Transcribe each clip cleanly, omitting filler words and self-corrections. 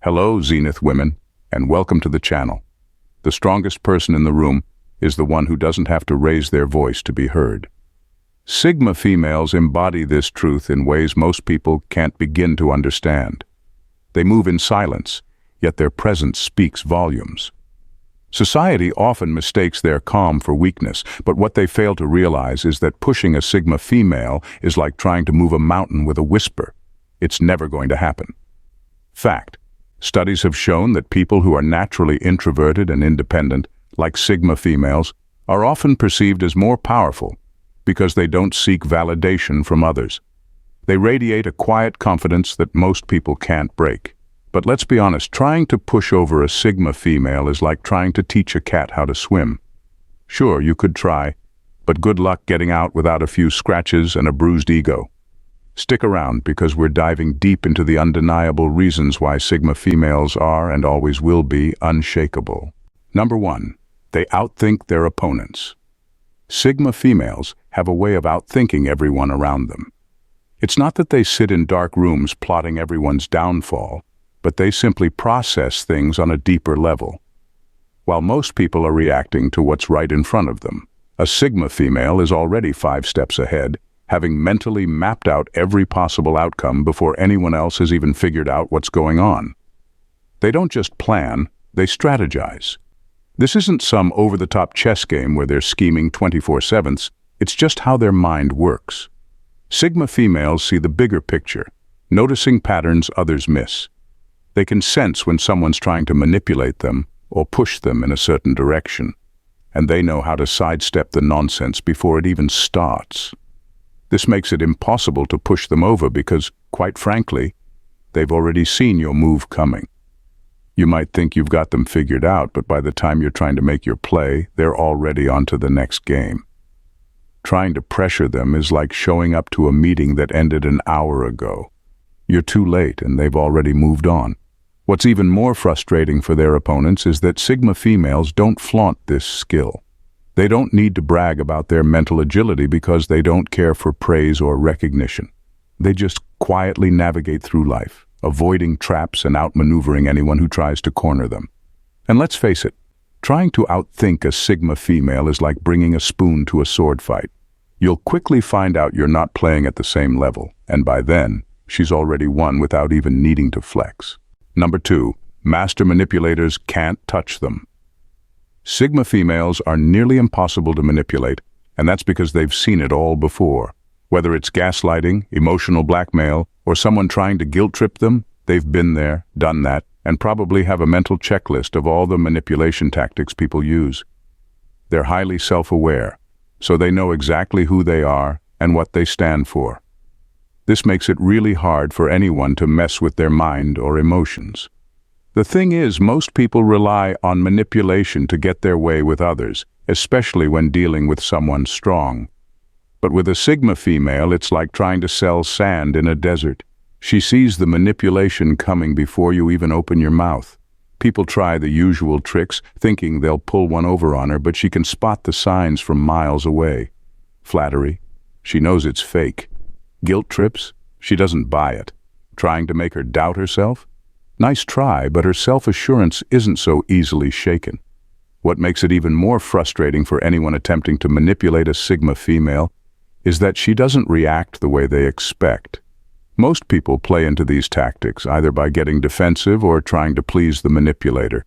Hello, Zenith women, and welcome to the channel. The strongest person in the room is the one who doesn't have to raise their voice to be heard. Sigma females embody this truth in ways most people can't begin to understand. They move in silence, yet their presence speaks volumes. Society often mistakes their calm for weakness, but what they fail to realize is that pushing a Sigma female is like trying to move a mountain with a whisper. It's never going to happen. Fact. Studies have shown that people who are naturally introverted and independent, like Sigma females, are often perceived as more powerful because they don't seek validation from others. They radiate a quiet confidence that most people can't break. But let's be honest, trying to push over a Sigma female is like trying to teach a cat how to swim. Sure, you could try, but good luck getting out without a few scratches and a bruised ego. Stick around because we're diving deep into the undeniable reasons why Sigma females are and always will be unshakable. Number 1. They outthink their opponents. Sigma females have a way of outthinking everyone around them. It's not that they sit in dark rooms plotting everyone's downfall, but they simply process things on a deeper level. While most people are reacting to what's right in front of them, a Sigma female is already 5 steps ahead, having mentally mapped out every possible outcome before anyone else has even figured out what's going on. They don't just plan, they strategize. This isn't some over-the-top chess game where they're scheming 24/7. It's just how their mind works. Sigma females see the bigger picture, noticing patterns others miss. They can sense when someone's trying to manipulate them or push them in a certain direction, and they know how to sidestep the nonsense before it even starts. This makes it impossible to push them over because, quite frankly, they've already seen your move coming. You might think you've got them figured out, but by the time you're trying to make your play, they're already on to the next game. Trying to pressure them is like showing up to a meeting that ended an hour ago. You're too late and they've already moved on. What's even more frustrating for their opponents is that Sigma females don't flaunt this skill. They don't need to brag about their mental agility because they don't care for praise or recognition. They just quietly navigate through life, avoiding traps and outmaneuvering anyone who tries to corner them. And let's face it, trying to outthink a Sigma female is like bringing a spoon to a sword fight. You'll quickly find out you're not playing at the same level, and by then, she's already won without even needing to flex. Number 2, master manipulators can't touch them. Sigma females are nearly impossible to manipulate, and that's because they've seen it all before. Whether it's gaslighting, emotional blackmail, or someone trying to guilt-trip them, they've been there, done that, and probably have a mental checklist of all the manipulation tactics people use. They're highly self-aware, so they know exactly who they are and what they stand for. This makes it really hard for anyone to mess with their mind or emotions. The thing is, most people rely on manipulation to get their way with others, especially when dealing with someone strong. But with a Sigma female, it's like trying to sell sand in a desert. She sees the manipulation coming before you even open your mouth. People try the usual tricks, thinking they'll pull one over on her, but she can spot the signs from miles away. Flattery, she knows it's fake. Guilt trips, she doesn't buy it. Trying to make her doubt herself? Nice try, but her self-assurance isn't so easily shaken. What makes it even more frustrating for anyone attempting to manipulate a Sigma female is that she doesn't react the way they expect. Most people play into these tactics, either by getting defensive or trying to please the manipulator.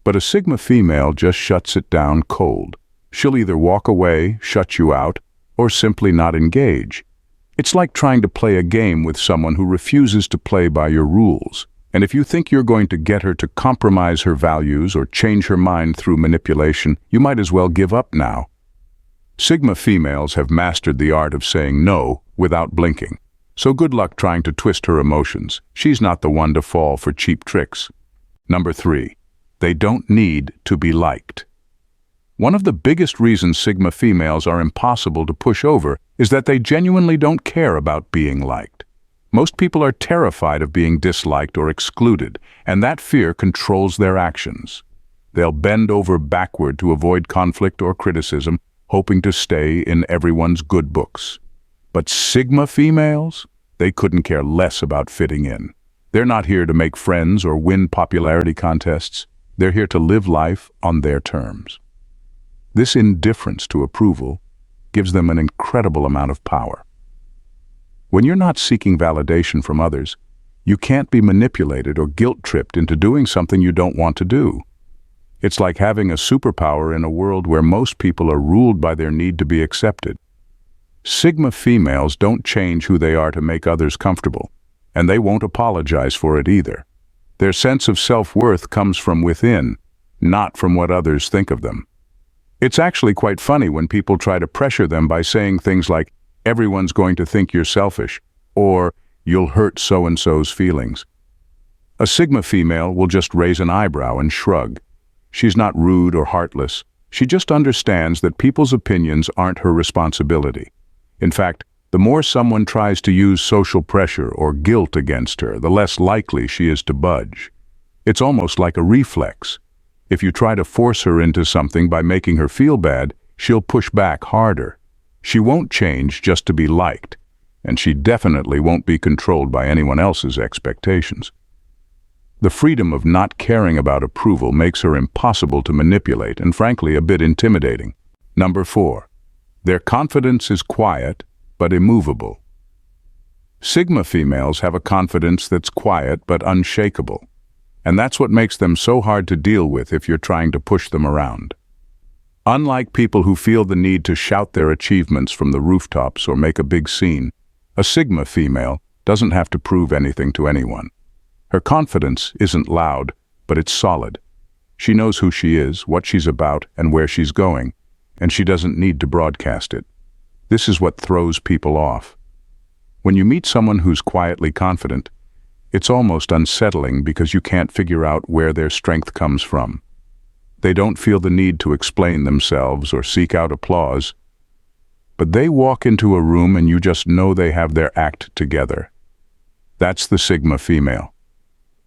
But a Sigma female just shuts it down cold. She'll either walk away, shut you out, or simply not engage. It's like trying to play a game with someone who refuses to play by your rules. And if you think you're going to get her to compromise her values or change her mind through manipulation, you might as well give up now. Sigma females have mastered the art of saying no without blinking. So good luck trying to twist her emotions. She's not the one to fall for cheap tricks. Number 3, they don't need to be liked. One of the biggest reasons Sigma females are impossible to push over is that they genuinely don't care about being liked. Most people are terrified of being disliked or excluded, and that fear controls their actions. They'll bend over backward to avoid conflict or criticism, hoping to stay in everyone's good books. But Sigma females, they couldn't care less about fitting in. They're not here to make friends or win popularity contests. They're here to live life on their terms. This indifference to approval gives them an incredible amount of power. When you're not seeking validation from others, you can't be manipulated or guilt-tripped into doing something you don't want to do. It's like having a superpower in a world where most people are ruled by their need to be accepted. Sigma females don't change who they are to make others comfortable, and they won't apologize for it either. Their sense of self-worth comes from within, not from what others think of them. It's actually quite funny when people try to pressure them by saying things like, "Everyone's going to think you're selfish," or "You'll hurt so-and-so's feelings." A Sigma female will just raise an eyebrow and shrug. She's not rude or heartless. She just understands that people's opinions aren't her responsibility. In fact, the more someone tries to use social pressure or guilt against her, the less likely she is to budge. It's almost like a reflex. If you try to force her into something by making her feel bad, she'll push back harder. She won't change just to be liked, and she definitely won't be controlled by anyone else's expectations. The freedom of not caring about approval makes her impossible to manipulate and frankly a bit intimidating. Number 4. Their confidence is quiet but immovable. Sigma females have a confidence that's quiet but unshakable, and that's what makes them so hard to deal with if you're trying to push them around. Unlike people who feel the need to shout their achievements from the rooftops or make a big scene, a Sigma female doesn't have to prove anything to anyone. Her confidence isn't loud, but it's solid. She knows who she is, what she's about, and where she's going, and she doesn't need to broadcast it. This is what throws people off. When you meet someone who's quietly confident, it's almost unsettling because you can't figure out where their strength comes from. They don't feel the need to explain themselves or seek out applause, but they walk into a room and you just know they have their act together. That's the Sigma female.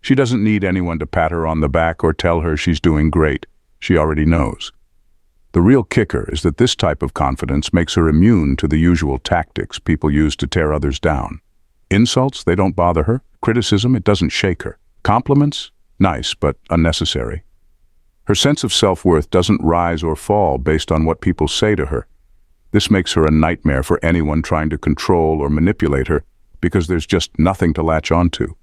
She doesn't need anyone to pat her on the back or tell her she's doing great. She already knows. The real kicker is that this type of confidence makes her immune to the usual tactics people use to tear others down. Insults, they don't bother her. Criticism, it doesn't shake her. Compliments, nice but unnecessary. Her sense of self-worth doesn't rise or fall based on what people say to her. This makes her a nightmare for anyone trying to control or manipulate her because there's just nothing to latch onto.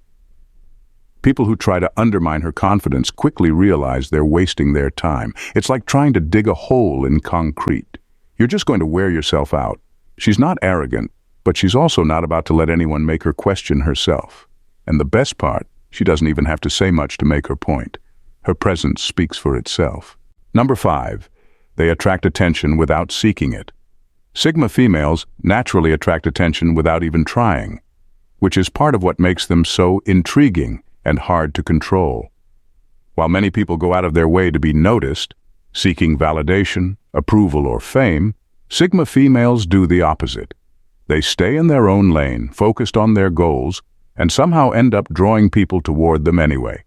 People who try to undermine her confidence quickly realize they're wasting their time. It's like trying to dig a hole in concrete. You're just going to wear yourself out. She's not arrogant, but she's also not about to let anyone make her question herself. And the best part, she doesn't even have to say much to make her point. Her presence speaks for itself. Number 5. They attract attention without seeking it. Sigma females naturally attract attention without even trying, which is part of what makes them so intriguing and hard to control. While many people go out of their way to be noticed, seeking validation, approval, or fame, Sigma females do the opposite. They stay in their own lane, focused on their goals, and somehow end up drawing people toward them anyway.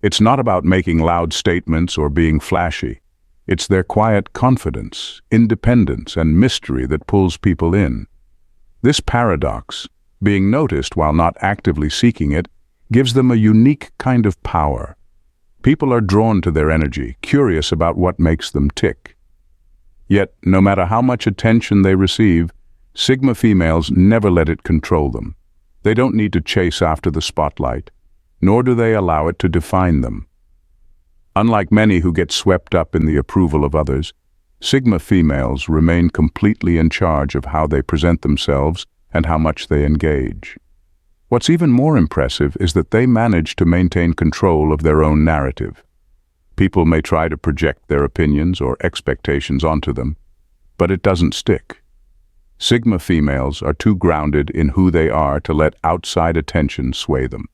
It's not about making loud statements or being flashy. It's their quiet confidence, independence, and mystery that pulls people in. This paradox, being noticed while not actively seeking it, gives them a unique kind of power. People are drawn to their energy, curious about what makes them tick. Yet, no matter how much attention they receive, Sigma females never let it control them. They don't need to chase after the spotlight, nor do they allow it to define them. Unlike many who get swept up in the approval of others, Sigma females remain completely in charge of how they present themselves and how much they engage. What's even more impressive is that they manage to maintain control of their own narrative. People may try to project their opinions or expectations onto them, but it doesn't stick. Sigma females are too grounded in who they are to let outside attention sway them.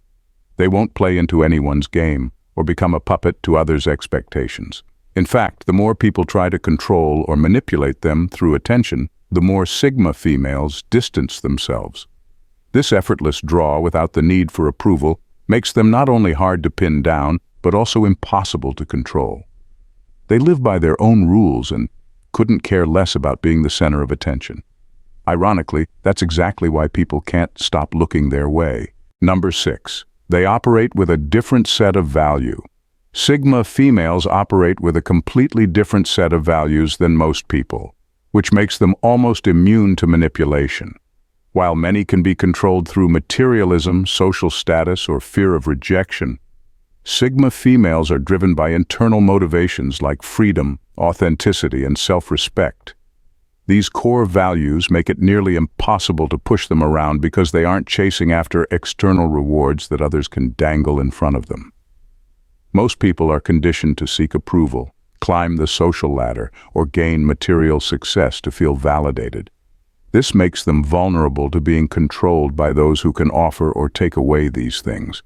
They won't play into anyone's game or become a puppet to others' expectations. In fact, the more people try to control or manipulate them through attention, the more Sigma females distance themselves. This effortless draw without the need for approval makes them not only hard to pin down, but also impossible to control. They live by their own rules and couldn't care less about being the center of attention. Ironically, that's exactly why people can't stop looking their way. Number 6. They operate with a different set of value. Sigma females operate with a completely different set of values than most people, which makes them almost immune to manipulation. While many can be controlled through materialism, social status, or fear of rejection, Sigma females are driven by internal motivations like freedom, authenticity, and self-respect. These core values make it nearly impossible to push them around because they aren't chasing after external rewards that others can dangle in front of them. Most people are conditioned to seek approval, climb the social ladder, or gain material success to feel validated. This makes them vulnerable to being controlled by those who can offer or take away these things.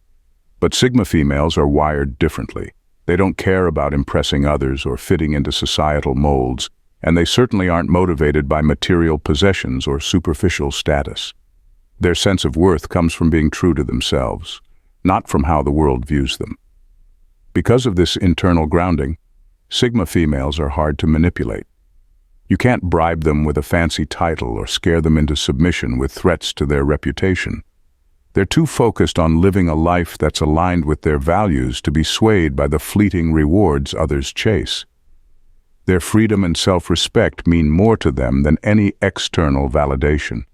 But Sigma females are wired differently. They don't care about impressing others or fitting into societal molds, and they certainly aren't motivated by material possessions or superficial status. Their sense of worth comes from being true to themselves, not from how the world views them. Because of this internal grounding, Sigma females are hard to manipulate. You can't bribe them with a fancy title or scare them into submission with threats to their reputation. They're too focused on living a life that's aligned with their values to be swayed by the fleeting rewards others chase. Their freedom and self-respect mean more to them than any external validation.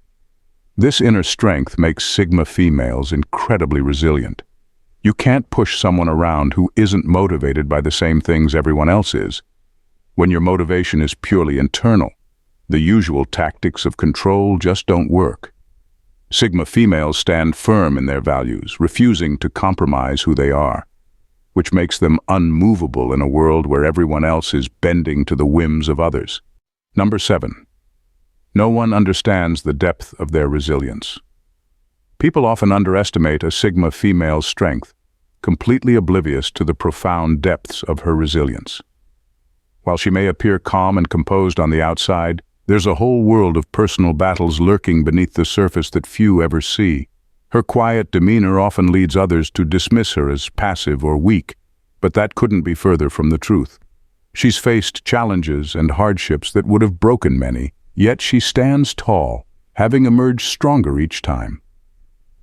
This inner strength makes Sigma females incredibly resilient. You can't push someone around who isn't motivated by the same things everyone else is. When your motivation is purely internal, the usual tactics of control just don't work. Sigma females stand firm in their values, refusing to compromise who they are, which makes them unmovable in a world where everyone else is bending to the whims of others. Number 7. No one understands the depth of their resilience. People often underestimate a Sigma female's strength, completely oblivious to the profound depths of her resilience. While she may appear calm and composed on the outside, there's a whole world of personal battles lurking beneath the surface that few ever see. Her quiet demeanor often leads others to dismiss her as passive or weak, but that couldn't be further from the truth. She's faced challenges and hardships that would have broken many, yet she stands tall, having emerged stronger each time.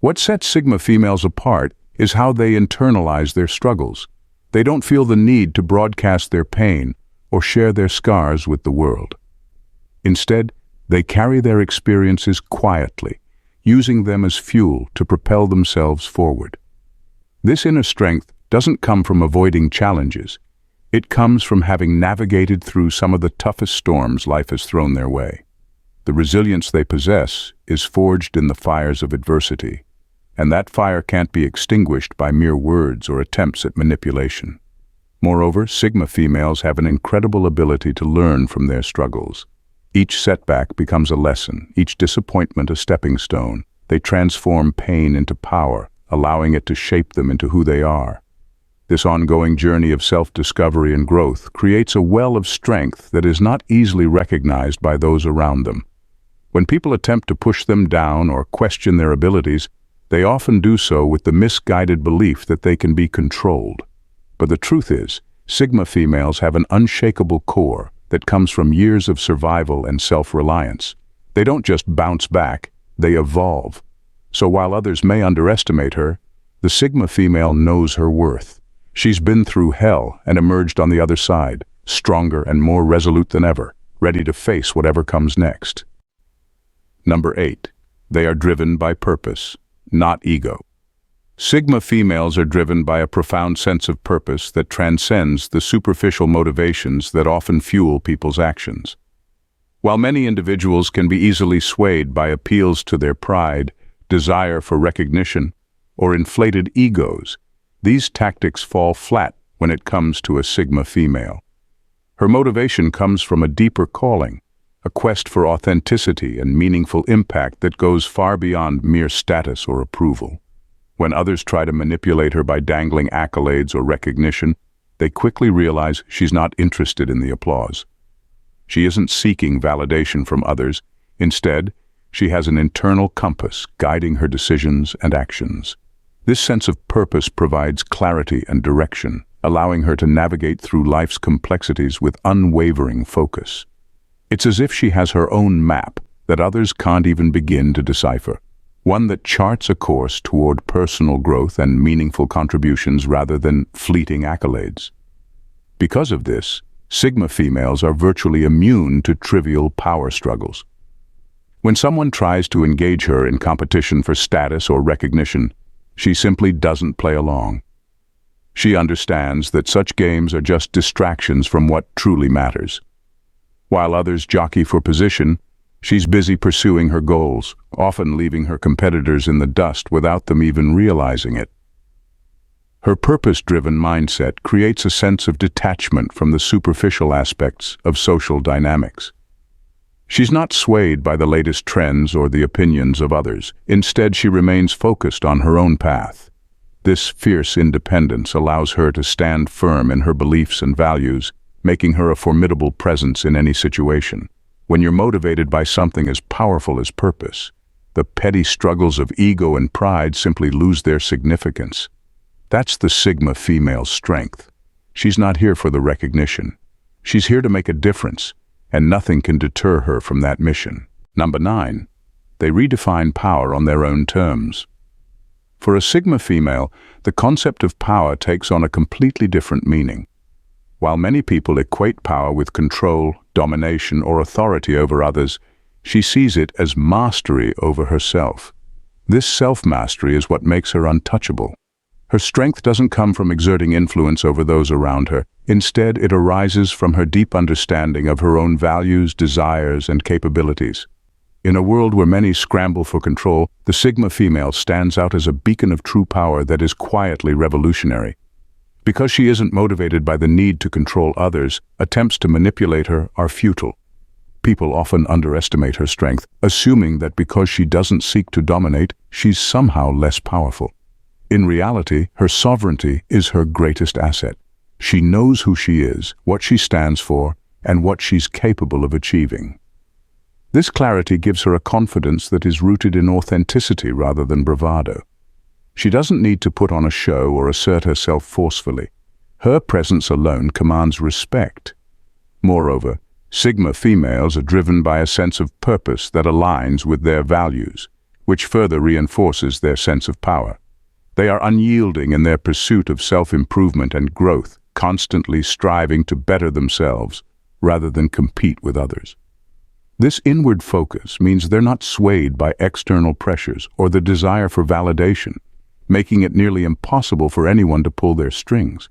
What sets Sigma females apart is how they internalize their struggles. They don't feel the need to broadcast their pain or share their scars with the world. Instead, they carry their experiences quietly, using them as fuel to propel themselves forward. This inner strength doesn't come from avoiding challenges. It comes from having navigated through some of the toughest storms life has thrown their way. The resilience they possess is forged in the fires of adversity, and that fire can't be extinguished by mere words or attempts at manipulation. Moreover, Sigma females have an incredible ability to learn from their struggles. Each setback becomes a lesson, each disappointment a stepping stone. They transform pain into power, allowing it to shape them into who they are. This ongoing journey of self-discovery and growth creates a well of strength that is not easily recognized by those around them. When people attempt to push them down or question their abilities, they often do so with the misguided belief that they can be controlled. But the truth is, Sigma females have an unshakable core that comes from years of survival and self-reliance. They don't just bounce back, they evolve. So while others may underestimate her, the Sigma female knows her worth. She's been through hell and emerged on the other side, stronger and more resolute than ever, ready to face whatever comes next. Number 8. They are driven by purpose, not ego. Sigma females are driven by a profound sense of purpose that transcends the superficial motivations that often fuel people's actions. While many individuals can be easily swayed by appeals to their pride, desire for recognition, or inflated egos, these tactics fall flat when it comes to a Sigma female. Her motivation comes from a deeper calling, a quest for authenticity and meaningful impact that goes far beyond mere status or approval. When others try to manipulate her by dangling accolades or recognition, they quickly realize she's not interested in the applause. She isn't seeking validation from others. Instead, she has an internal compass guiding her decisions and actions. This sense of purpose provides clarity and direction, allowing her to navigate through life's complexities with unwavering focus. It's as if she has her own map that others can't even begin to decipher. one that charts a course toward personal growth and meaningful contributions rather than fleeting accolades. Because of this, Sigma females are virtually immune to trivial power struggles. When someone tries to engage her in competition for status or recognition, she simply doesn't play along. She understands that such games are just distractions from what truly matters. While others jockey for position, she's busy pursuing her goals, often leaving her competitors in the dust without them even realizing it. Her purpose-driven mindset creates a sense of detachment from the superficial aspects of social dynamics. She's not swayed by the latest trends or the opinions of others. Instead, she remains focused on her own path. This fierce independence allows her to stand firm in her beliefs and values, making her a formidable presence in any situation. When you're motivated by something as powerful as purpose, the petty struggles of ego and pride simply lose their significance. That's the Sigma female's strength. She's not here for the recognition. She's here to make a difference, and nothing can deter her from that mission. Number 9. They redefine power on their own terms. For a Sigma female, the concept of power takes on a completely different meaning. While many people equate power with control, domination, or authority over others, she sees it as mastery over herself. This self-mastery is what makes her untouchable. Her strength doesn't come from exerting influence over those around her. Instead, it arises from her deep understanding of her own values, desires, and capabilities. In a world where many scramble for control, the Sigma female stands out as a beacon of true power that is quietly revolutionary. Because she isn't motivated by the need to control others, attempts to manipulate her are futile. People often underestimate her strength, assuming that because she doesn't seek to dominate, she's somehow less powerful. In reality, her sovereignty is her greatest asset. She knows who she is, what she stands for, and what she's capable of achieving. This clarity gives her a confidence that is rooted in authenticity rather than bravado. She doesn't need to put on a show or assert herself forcefully. Her presence alone commands respect. Moreover, Sigma females are driven by a sense of purpose that aligns with their values, which further reinforces their sense of power. They are unyielding in their pursuit of self-improvement and growth, constantly striving to better themselves rather than compete with others. This inward focus means they're not swayed by external pressures or the desire for validation, making it nearly impossible for anyone to pull their strings.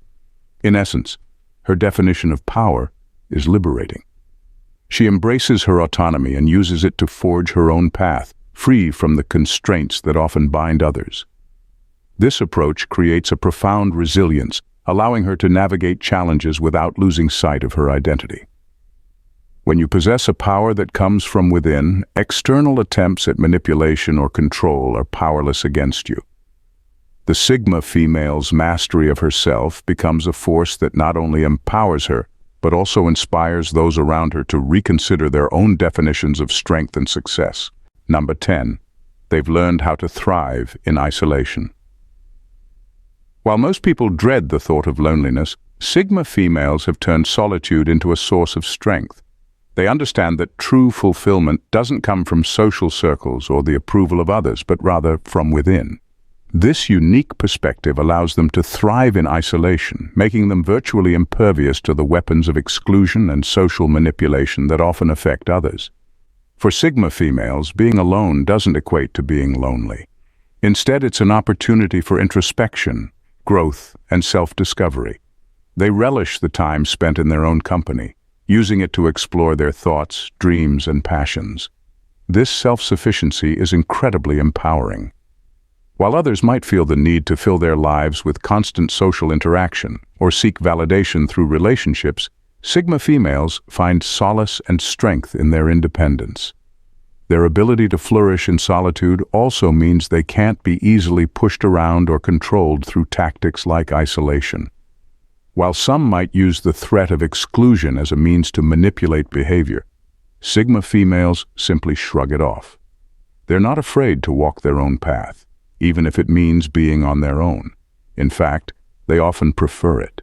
In essence, her definition of power is liberating. She embraces her autonomy and uses it to forge her own path, free from the constraints that often bind others. This approach creates a profound resilience, allowing her to navigate challenges without losing sight of her identity. When you possess a power that comes from within, external attempts at manipulation or control are powerless against you. The Sigma female's mastery of herself becomes a force that not only empowers her, but also inspires those around her to reconsider their own definitions of strength and success. Number 10. They've learned how to thrive in isolation. While most people dread the thought of loneliness, Sigma females have turned solitude into a source of strength. They understand that true fulfillment doesn't come from social circles or the approval of others, but rather from within. This unique perspective allows them to thrive in isolation, making them virtually impervious to the weapons of exclusion and social manipulation that often affect others. For Sigma females, being alone doesn't equate to being lonely. Instead, it's an opportunity for introspection, growth, and self-discovery. They relish the time spent in their own company, using it to explore their thoughts, dreams, and passions. This self-sufficiency is incredibly empowering. While others might feel the need to fill their lives with constant social interaction or seek validation through relationships, Sigma females find solace and strength in their independence. Their ability to flourish in solitude also means they can't be easily pushed around or controlled through tactics like isolation. While some might use the threat of exclusion as a means to manipulate behavior, Sigma females simply shrug it off. They're not afraid to walk their own path, even if it means being on their own. In fact, they often prefer it.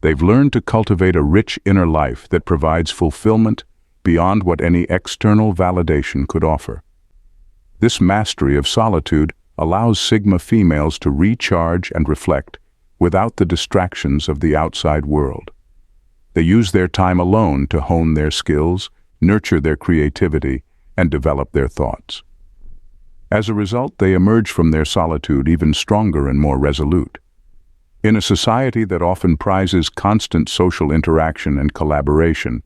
They've learned to cultivate a rich inner life that provides fulfillment beyond what any external validation could offer. This mastery of solitude allows Sigma females to recharge and reflect without the distractions of the outside world. They use their time alone to hone their skills, nurture their creativity, and develop their thoughts. As a result, they emerge from their solitude even stronger and more resolute. In a society that often prizes constant social interaction and collaboration,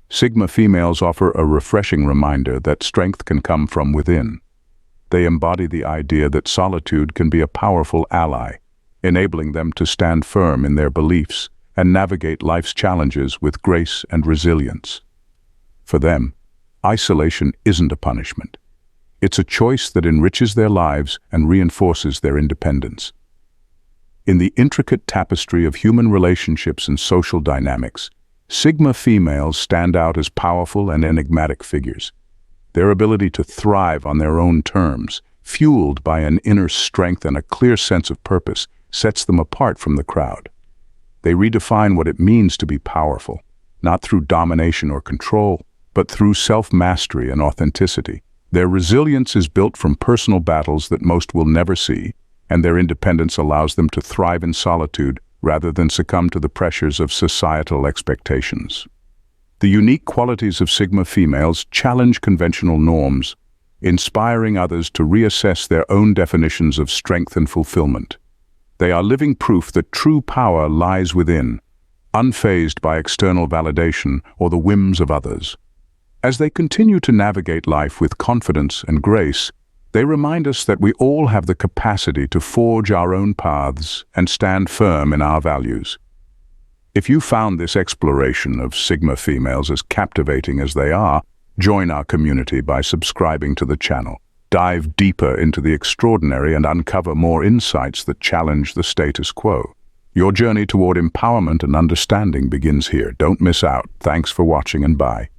Sigma females offer a refreshing reminder that strength can come from within. They embody the idea that solitude can be a powerful ally, enabling them to stand firm in their beliefs and navigate life's challenges with grace and resilience. For them, isolation isn't a punishment. It's a choice that enriches their lives and reinforces their independence. In the intricate tapestry of human relationships and social dynamics, Sigma females stand out as powerful and enigmatic figures. Their ability to thrive on their own terms, fueled by an inner strength and a clear sense of purpose, sets them apart from the crowd. They redefine what it means to be powerful, not through domination or control, but through self-mastery and authenticity. Their resilience is built from personal battles that most will never see, and their independence allows them to thrive in solitude rather than succumb to the pressures of societal expectations. The unique qualities of Sigma females challenge conventional norms, inspiring others to reassess their own definitions of strength and fulfillment. They are living proof that true power lies within, unfazed by external validation or the whims of others. As they continue to navigate life with confidence and grace, they remind us that we all have the capacity to forge our own paths and stand firm in our values. If you found this exploration of Sigma females as captivating as they are, join our community by subscribing to the channel. Dive deeper into the extraordinary and uncover more insights that challenge the status quo. Your journey toward empowerment and understanding begins here. Don't miss out. Thanks for watching and bye.